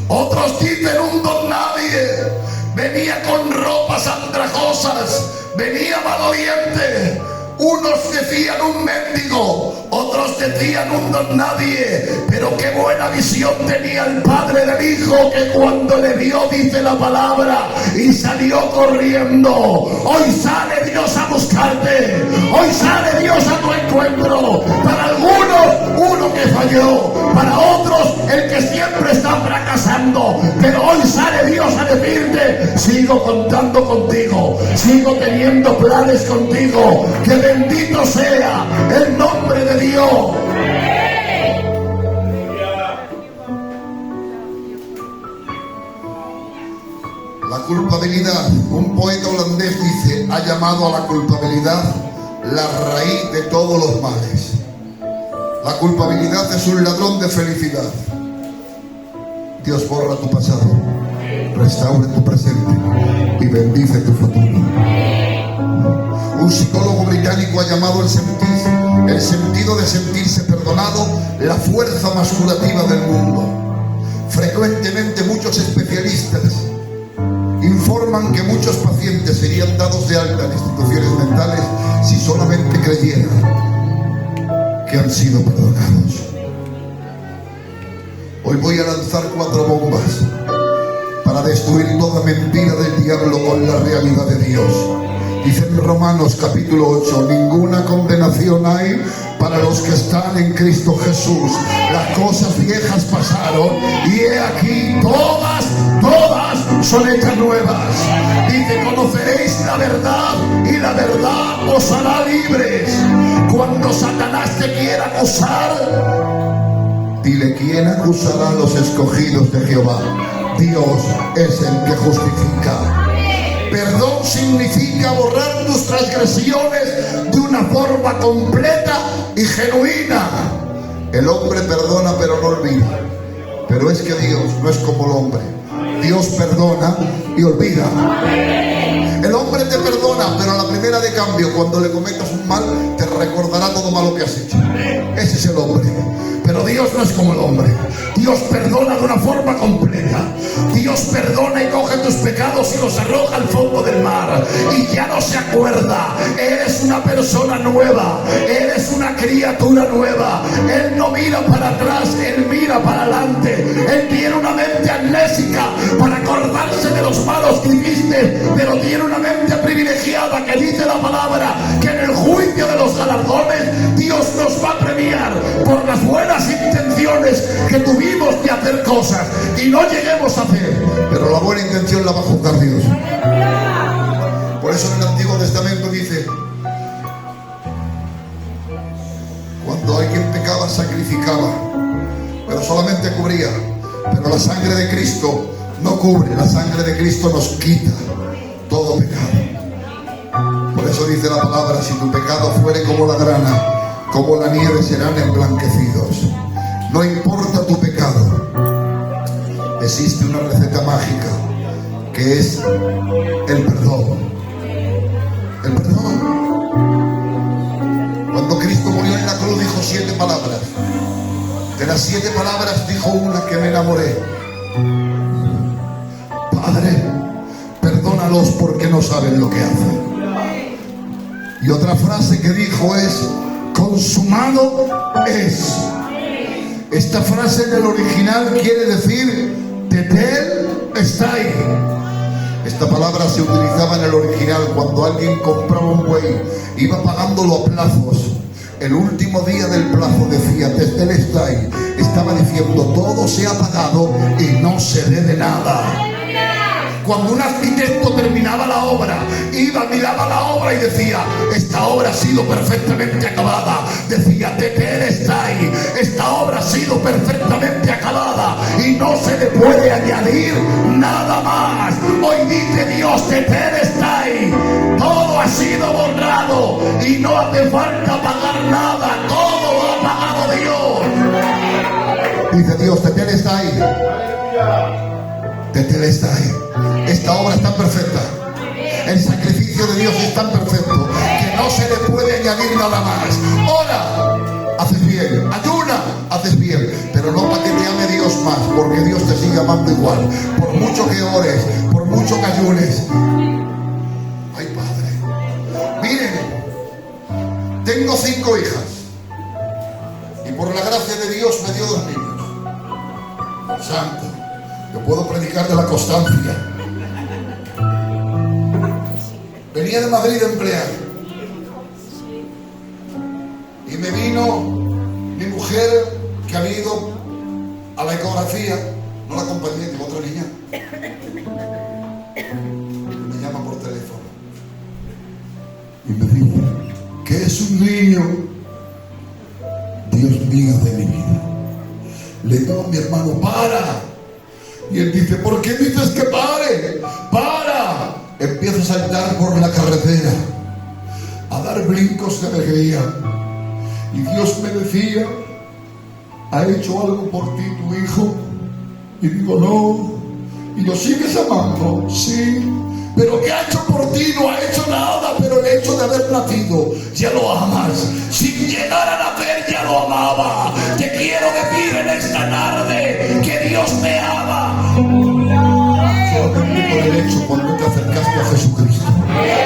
Speaker 2: otros dicen un don nadie, venía con ropas andrajosas, venía maloliente. Unos decían un mendigo, otros decían un don nadie, pero qué buena visión tenía el padre del hijo, que cuando le vio, dice la palabra, y salió corriendo. Hoy sale Dios a buscarte, hoy sale Dios a tu encuentro. Para algunos, uno que falló, para otros, el que siempre está fracasando, pero hoy sale Dios a decirte: sigo contando contigo, sigo teniendo planes contigo, que bendito sea el nombre de Dios. La culpabilidad, un poeta holandés dice, ha llamado a la culpabilidad la raíz de todos los males. La culpabilidad es un ladrón de felicidad. Dios borra tu pasado, restaura tu presente y bendice tu futuro. Un psicólogo británico ha llamado el sentido de sentirse perdonado la fuerza más curativa del mundo. Frecuentemente muchos especialistas informan que muchos pacientes serían dados de alta en instituciones mentales si solamente creyeran que han sido perdonados. Hoy voy a lanzar 4 bombas para destruir toda mentira del diablo con la realidad de Dios. Dice en Romanos capítulo 8, ninguna condenación hay para los que están en Cristo Jesús. Las cosas viejas pasaron y he aquí todas son hechas nuevas. Dice: conoceréis la verdad y la verdad os hará libres. Cuando Satanás te quiera acusar, dile: ¿quién acusará a los escogidos de Jehová? Dios es el que justifica. Perdón significa borrar tus transgresiones de una forma completa y genuina. El hombre perdona pero no olvida. Pero es que Dios no es como el hombre. Dios perdona y olvida. El hombre te perdona, pero a la primera de cambio, cuando le cometas un mal, te recordará todo malo que has hecho. Ese es el hombre. Pero Dios no es como el hombre. Dios perdona de una forma completa. Dios perdona y coge tus pecados y los arroja al fondo del mar. Y ya no se acuerda. Eres una persona nueva. Eres una criatura nueva. Él no mira para atrás, Él mira para adelante. Él tiene una mente amnésica para acordarse de los malos que hiciste, pero tiene una mente privilegiada que dice la palabra que en el juicio de los galardones Dios nos va a premiar por las buenas intenciones que tuvimos de hacer cosas y no lleguemos a hacer, pero la buena intención la va a juzgar Dios. Por eso en el Antiguo Testamento dice: cuando alguien pecaba sacrificaba, pero solamente cubría, pero la sangre de Cristo no cubre, la sangre de Cristo nos quita todo pecado. Por eso dice la palabra: si tu pecado fuere como la grana, como la nieve serán emblanquecidos. No importa tu pecado, existe una receta mágica que es el perdón. El perdón. Cuando Cristo murió en la cruz dijo 7 palabras. De las 7 palabras dijo una que me enamoré: Padre, perdónalos porque no saben lo que hacen. Y otra frase que dijo es: consumado es. Esta frase en el original quiere decir tetelestai. Esta palabra se utilizaba en el original cuando alguien compraba un buey, iba pagándolo a plazos. El último día del plazo decía tetelestai. Estaba diciendo: todo se ha pagado y no se debe nada. Cuando un arquitecto terminaba la obra, iba, miraba la obra y decía: esta obra ha sido perfectamente acabada. Decía tetelestai, esta obra ha sido perfectamente acabada y no se le puede añadir nada más. Hoy dice Dios: tetelestai, todo ha sido borrado y no hace falta pagar nada, todo lo ha pagado Dios. Dice Dios: tetelestai, tetelestai. Esta obra es tan perfecta, el sacrificio de Dios es tan perfecto que no se le puede añadir nada más. Ora, haces bien. Ayuna, haces bien. Pero no para que te ame Dios más, porque Dios te sigue amando igual. Por mucho que ores, por mucho que ayunes. Ay, Padre, miren, tengo 5 hijas y por la gracia de Dios me dio 2 niños. Santo, yo puedo predicar de la constancia. Venía de Madrid a emplear y me vino mi mujer, que había ido a la ecografía. No la acompañé, digo: otra niña. Me llama por teléfono y me dice: ¿qué es un niño? Dios mío de mi vida. Le digo a mi hermano: para. Y él dice: ¿por qué dices que pare? ¡Para! Empiezo a saltar por la carretera, a dar brincos de alegría. Y Dios me decía: ¿ha hecho algo por ti tu hijo? Y digo: no. ¿Y lo sigues amando? Sí. ¿Pero qué ha hecho por ti? No ha hecho nada, pero el hecho de haber nacido ya lo amas. Sin llegar a nacer ya lo amaba. Te quiero decir en esta tarde que Dios te ama. Solamente por el hecho cuando te acercaste a Jesucristo.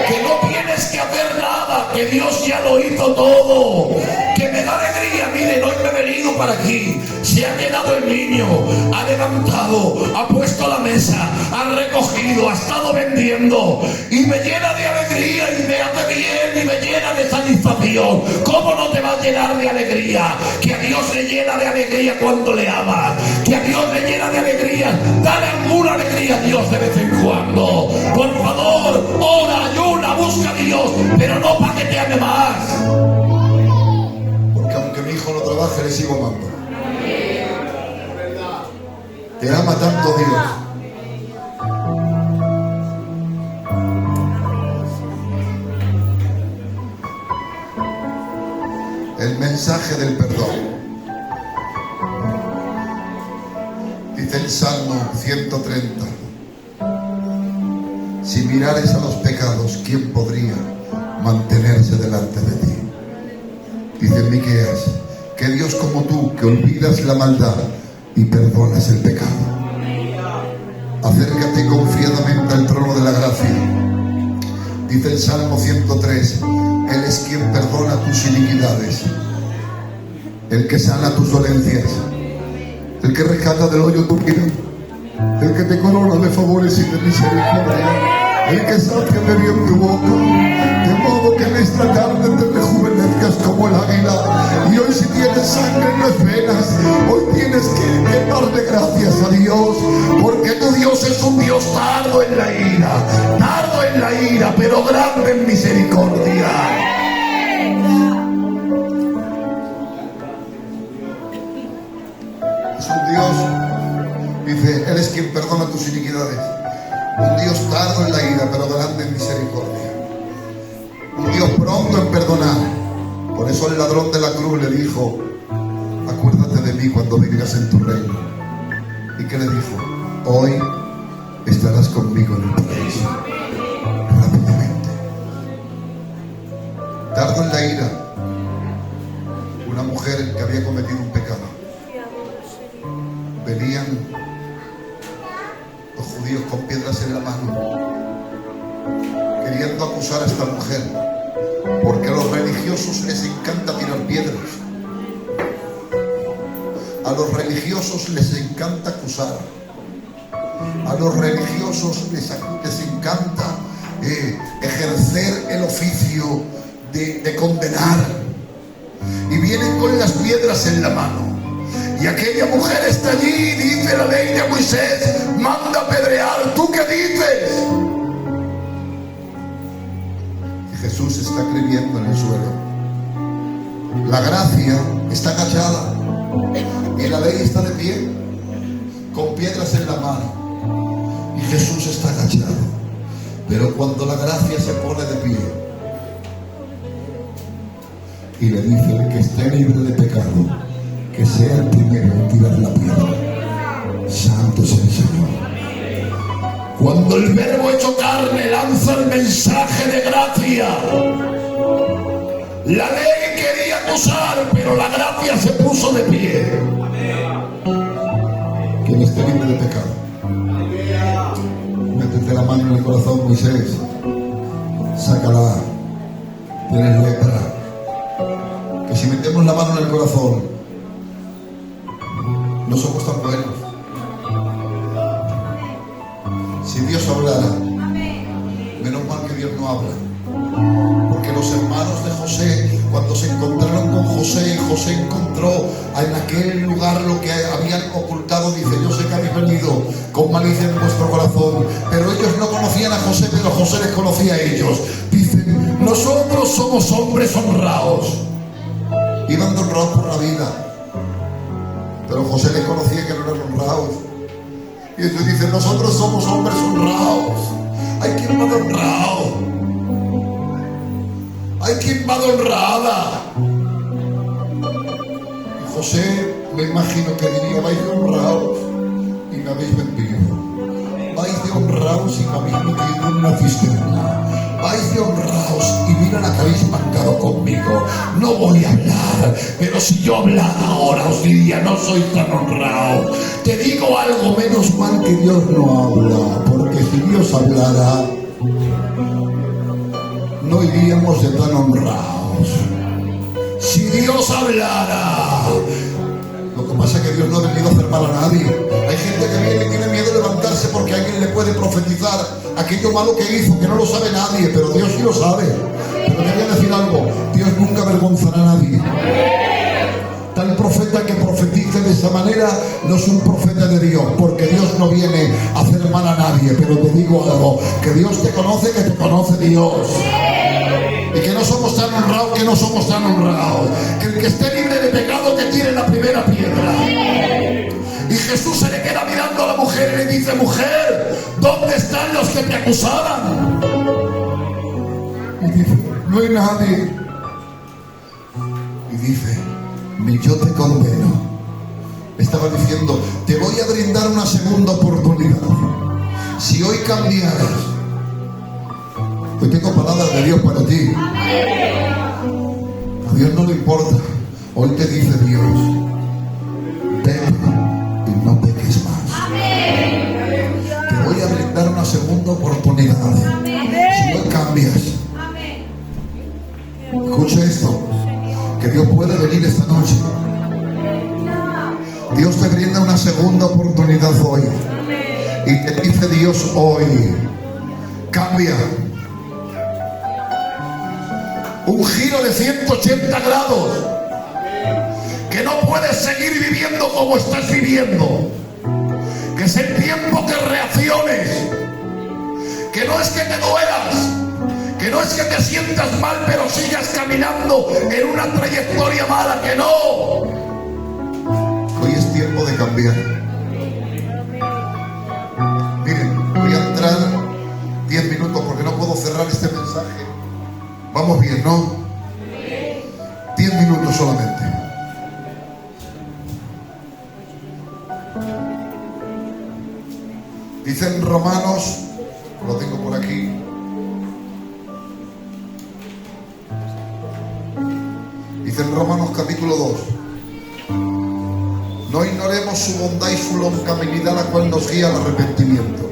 Speaker 2: Que no tienes que hacer nada, que Dios ya lo hizo todo. Que me da alegría. Miren, hoy me he venido para aquí. Se ha llenado el niño, ha levantado, ha puesto la mesa, ha recogido, ha estado vendiendo y me llena de alegría y me hace bien y me llena de satisfacción. ¿Cómo no te va a llenar de alegría? Que a Dios le llena de alegría cuando le amas, que a Dios le llena de alegría. Dale alguna alegría a Dios de vez en cuando. Por favor, ora, ayuna, busca a Dios, pero no para que te ame más. Porque aunque mi hijo no trabaje, le sigo amando. Te ama tanto Dios. El mensaje del perdón. Dice el Salmo 130: si mirares a los pecados, ¿quién podría mantenerse delante de ti? Dice Miqueas: que Dios como tú, que olvidas la maldad y perdonas el pecado. Acércate confiadamente al trono de la gracia. Dice el Salmo 103: Él es quien perdona tus iniquidades, el que sana tus dolencias, el que rescata del hoyo tu vida, el que te corona de favores y de misericordia, el que sacia de bien tu boca, de modo que en esta tarde te rejuvenezcas como el águila. Y hoy, si tienes sangre en las venas, hoy tienes que darle gracias a Dios, porque tu Dios es un Dios tardo en la ira, pero grande en misericordia. Es un Dios, dice, Él es quien perdona tus iniquidades. Un Dios tardo en la ira, pero grande en misericordia. Un Dios pronto en perdonar, Por eso el ladrón de la cruz le dijo: acuérdate de mí cuando vengas en tu reino. ¿Y qué le dijo? Hoy estarás conmigo en el paraíso. Rápidamente, tardo en la ira, una mujer que había cometido un pecado. Venían los judíos con piedras en la mano, queriendo acusar a esta mujer, porque a los religiosos les encanta tirar piedras. A los religiosos les encanta acusar. A los religiosos les encanta ejercer el oficio de condenar. Y vienen con las piedras en la mano. Y aquella mujer está allí y dice la ley de Moisés: manda apedrear. ¿Tú qué dices? Y Jesús está escribiendo en el suelo. La gracia está agachada y la ley está de pie, con piedras en la mano, y Jesús está agachado. Pero cuando la gracia se pone de pie y le dice: el que esté libre de pecado, que sea el primero en tirar la piedra. Santo es el Señor. Cuando el Verbo hecho carne lanza el mensaje de gracia, la ley quería acusar, pero la gracia se puso de pie. Quien esté libre de pecado, métete la mano en el corazón, Moisés, sácala. Tienes lepra. Que si metemos la mano en el corazón, no somos tan buenos. Si Dios hablara, menos mal que Dios no habla. Porque los hermanos de José, cuando se encontraron con José y José encontró en aquel lugar lo que habían ocultado, dice: yo sé que habéis venido con malicia en vuestro corazón. Pero ellos no conocían a José, pero José les conocía a ellos. Dicen: nosotros somos hombres honrados. Iban honrados por la vida, pero José les conocía que no eran honrados. Y ellos dicen: nosotros somos hombres honrados. Hay quien va de honrado, hay quien va de honrada. Y José, me imagino que diría: vais de honrados y me habéis vendido. Vais de honrados y me habéis metido en una cisterna. Vais de honrados y mira la que habéis pactado conmigo. No voy a hablar, pero si yo hablara ahora os diría: no soy tan honrado. Te digo algo, menos mal que Dios no habla, porque si Dios hablara, no iríamos de tan honrados. Si Dios hablara. Lo que pasa es que Dios no ha venido a hacer mal a nadie. Hay gente que viene y tiene miedo de levantarse porque alguien le puede profetizar aquello malo que hizo, que no lo sabe nadie, pero Dios sí lo sabe. Pero te voy a decir algo: Dios nunca avergonzará a nadie. Tal profeta que profetice de esa manera no es un profeta de Dios, porque Dios no viene a hacer mal a nadie. Pero te digo algo: que Dios te conoce, que te conoce Dios. Y que no somos tan honrados, que no somos tan honrados. Que el que esté libre de pecado, que tire la primera piedra. Y Jesús se le queda mirando a la mujer y le dice: mujer, ¿dónde están los que te acusaban? Y dice: no hay nadie. Y dice: ni yo te condeno. Estaba diciendo: te voy a brindar una segunda oportunidad. Si hoy cambiaras, hoy tengo palabras de Dios para ti. A Dios no le importa. Hoy te dice Dios: ven y no peques más. Te voy a brindar una segunda oportunidad. Si hoy cambias, escucha esto, que Dios puede venir esta noche. Dios te brinda una segunda oportunidad hoy. Y te dice Dios hoy: cambia. Un giro de 180 grados. Que no puedes seguir viviendo como estás viviendo. Que es el tiempo que reacciones. Que no es que te duelas, que no es que te sientas mal, pero sigas caminando en una trayectoria mala. Que no. Hoy es tiempo de cambiar. Miren, voy a entrar 10 minutos porque no puedo cerrar este mensaje. Vamos bien, ¿no? Dice en Romanos, lo tengo por aquí, dice en Romanos capítulo 2: no ignoremos su bondad y su longanimidad, la cual nos guía al arrepentimiento,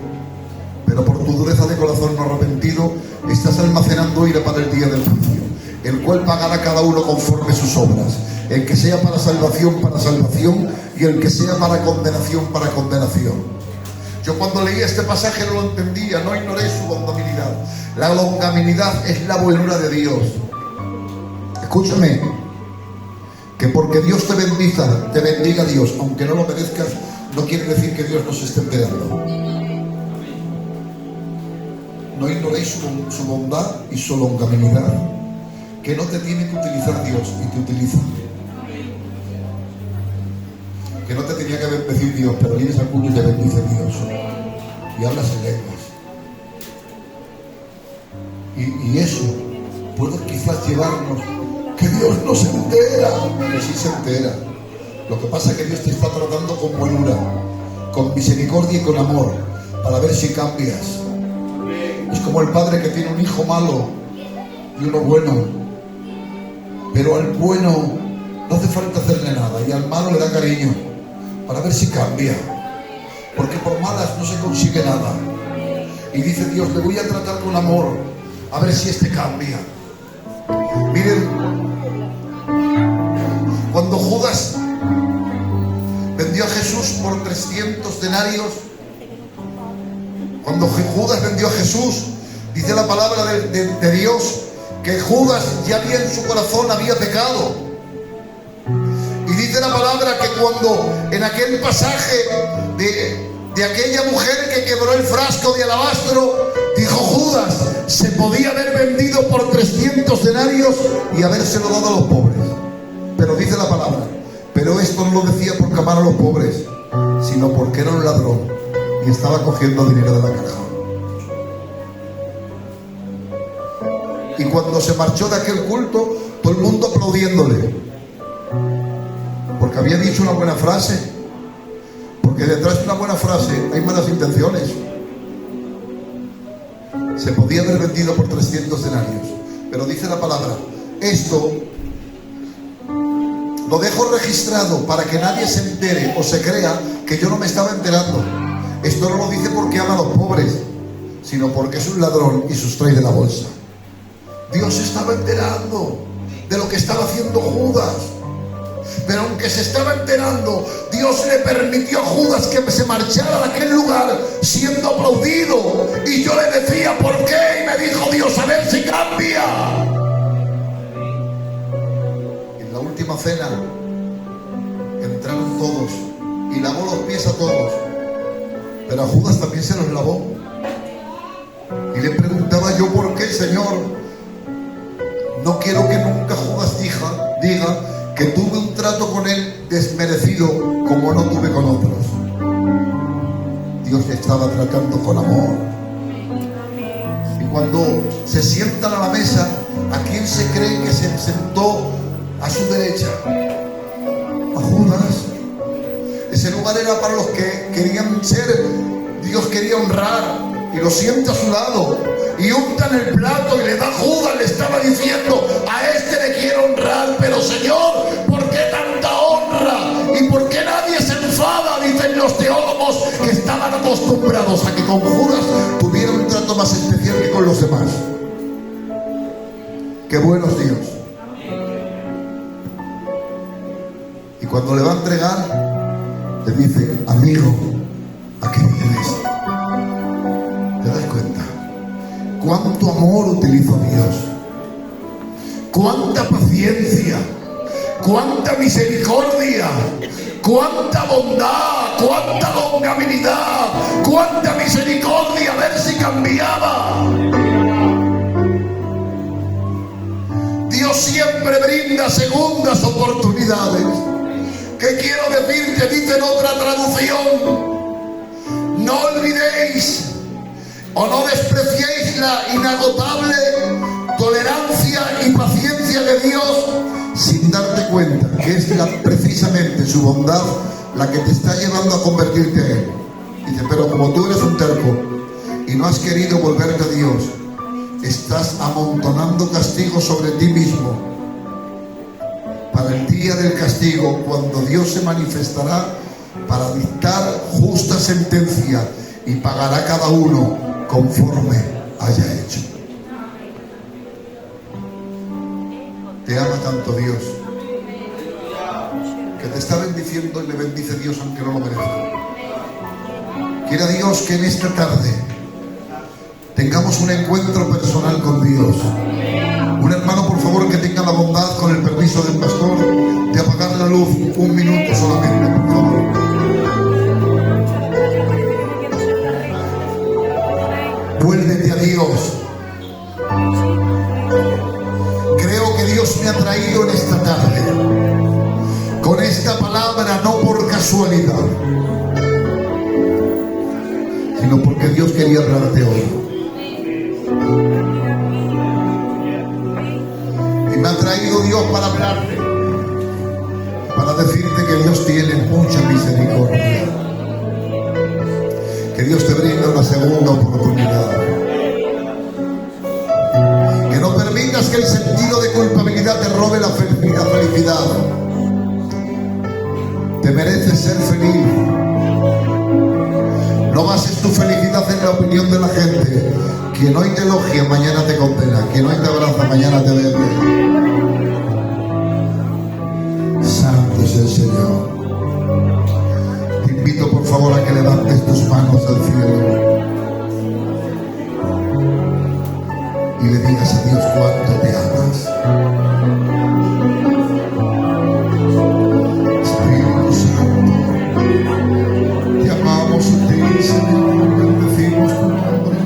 Speaker 2: pero por tu dureza de corazón no arrepentido estás almacenando ira para el día del juicio, el cual pagará cada uno conforme sus obras, el que sea para salvación, y el que sea para condenación, para condenación. Yo cuando leía este pasaje no lo entendía. No ignoré su longanimidad. La longanimidad es la buenura de Dios. Escúchame, que porque Dios te bendiga Dios, aunque no lo merezcas, no quiere decir que Dios nos esté enterando. No ignoréis su bondad y su longanimidad, que no te tiene que utilizar Dios y te utiliza. Que no te tenía que bendecir Dios, pero vienes al culto y te bendice Dios y hablas en lenguas, y eso puede quizás llevarnos que Dios no se entera. Que sí se entera. Lo que pasa es que Dios te está tratando con buenura, con misericordia y con amor, para ver si cambias. Es como el padre que tiene un hijo malo y uno bueno, pero al bueno no hace falta hacerle nada y al malo le da cariño para ver si cambia, porque por malas no se consigue nada. Y dice Dios: le voy a tratar con amor, a ver si este cambia. Miren, cuando Judas vendió a Jesús por 300 denarios, cuando Judas vendió a Jesús, dice la palabra de Dios que Judas ya en su corazón había pecado. Y dice la palabra que cuando en aquel pasaje de aquella mujer que quebró el frasco de alabastro, dijo Judas: se podía haber vendido por 300 denarios y habérselo dado a los pobres. Pero dice la palabra, pero esto no lo decía porque amara a los pobres, sino porque era un ladrón y estaba cogiendo dinero de la caja. Y cuando se marchó de aquel culto, todo el mundo aplaudiéndole, porque había dicho una buena frase. Porque detrás de una buena frase hay malas intenciones. Se podía haber vendido por 300 denarios, pero dice la palabra: esto lo dejo registrado para que nadie se entere o se crea que yo no me estaba enterando. Esto no lo dice porque ama a los pobres, sino porque es un ladrón y sustrae de la bolsa. Dios se estaba enterando de lo que estaba haciendo Judas, pero aunque se estaba enterando, Dios le permitió a Judas que se marchara de aquel lugar siendo aplaudido. Y yo le decía: ¿por qué? Y me dijo Dios: a ver si cambia. En la última cena entraron todos y lavó los pies a todos, pero a Judas también se los lavó. Y le preguntaba yo: ¿por qué, Señor? No quiero que nunca Judas diga que tuve un trato con él desmerecido como no tuve con otros. Dios le estaba tratando con amor. Y cuando se sientan a la mesa, ¿a quién se cree que se sentó a su derecha? A Judas. Ese lugar era para los que querían ser, Dios quería honrar, y lo sienta a su lado y untan el plato y le da. Judas le estaba diciendo: a este le quiero honrar, pero Señor, ¿por qué tanta honra? ¿Y por qué nadie se enfada? Dicen los teólogos que estaban acostumbrados a que con Judas tuviera un trato más especial que con los demás. Qué bueno es Dios. Y cuando le va a entregar, le dice: amigo, aquí tienes. ¿Te das cuenta? Cuánto amor utilizó Dios, cuánta paciencia, cuánta misericordia, cuánta bondad, cuánta longanimidad, cuánta misericordia. A ver si cambiaba. Dios siempre brinda segundas oportunidades. ¿Qué quiero decirte? Dice en otra traducción: no olvidéis o no despreciéis la inagotable tolerancia y paciencia de Dios, sin darte cuenta que es precisamente su bondad la que te está llevando a convertirte a Él. Dice, pero como tú eres un terco y no has querido volverte a Dios, estás amontonando castigo sobre ti mismo para el día del castigo, cuando Dios se manifestará para dictar justa sentencia y pagará cada uno conforme haya hecho. Te ama tanto Dios que te está bendiciendo y le bendice Dios aunque no lo merezca. Quiera Dios que en esta tarde tengamos un encuentro personal con Dios. Un hermano, por favor, que tenga la bondad, con el permiso del pastor, de apagar la luz un minuto solamente, por favor. Vuélvete a Dios. Creo que Dios me ha traído en esta tarde con esta palabra, no por casualidad, sino porque Dios quería hablarte hoy. Y me ha traído Dios para hablarte, para decirte que Dios tiene mucha misericordia, que Dios te brinda una segunda oportunidad, que no permitas que el sentido de culpabilidad te robe la felicidad. Te mereces ser feliz. No bases tu felicidad en la opinión de la gente. Quien hoy te elogia, mañana te condena. Quien hoy te abraza, mañana te vende. Santo es el Señor. Te invito, por favor, a que levantes tus manos al cielo y le digas a Dios cuánto te amas. Espíritu Santo, te amamos a ti, Señor, bendecimos tu nombre.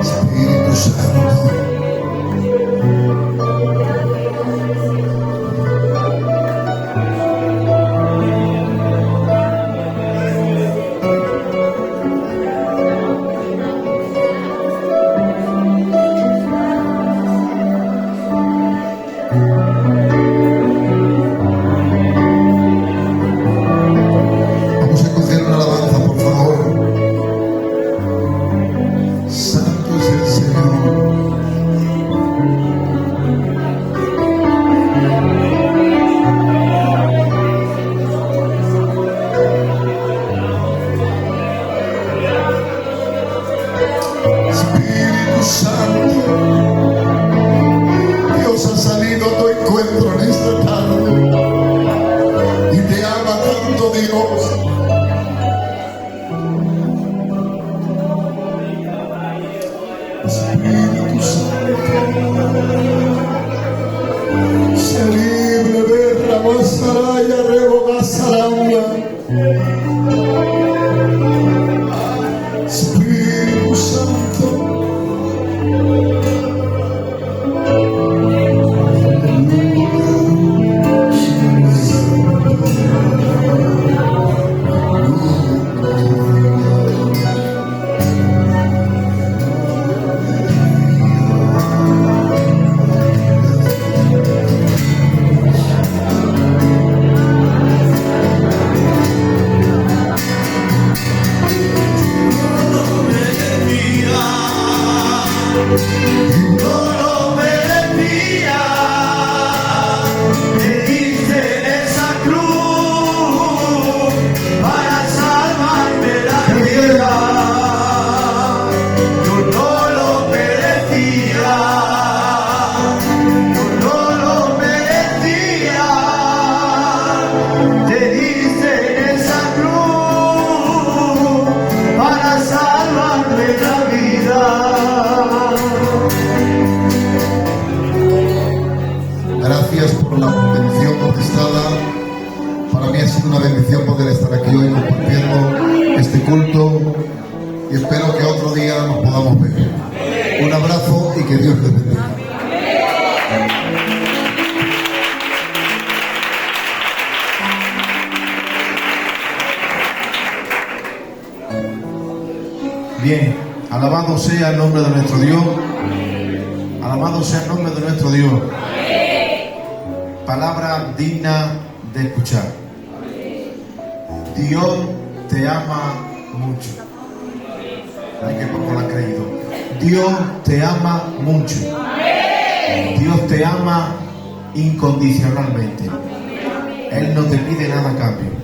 Speaker 2: Espíritu Santo, vamos a coger una alabanza, por favor. Santo es el Señor. Espíritu Santo, Dios ha salido a tu encuentro en esta tarde y te ama tanto Dios. Espíritu Santo, se libre de Ramasaraya, Rebogasaraya. Espíritu Santo, gracias por la bendición contestada. Para mí ha sido una bendición poder estar aquí hoy compartiendo este culto y espero que otro día nos podamos ver. Un abrazo y que Dios les bendiga.
Speaker 1: Bien, alabado sea el nombre de nuestro Dios. Alabado sea el nombre de nuestro Dios. Palabra digna de escuchar. Dios te ama mucho. Ay, que poco lo has creído. Dios te ama mucho. Dios te ama incondicionalmente. Él no te pide nada a cambio.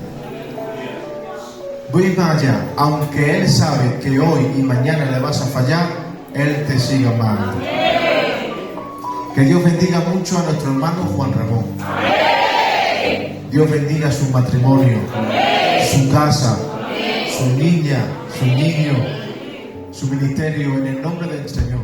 Speaker 1: Voy más allá. Aunque Él sabe que hoy y mañana le vas a fallar, Él te sigue amando. Que Dios bendiga mucho a nuestro hermano Juan Ramón. Dios bendiga su matrimonio, su casa, su niña, su niño, su ministerio, en el nombre del Señor.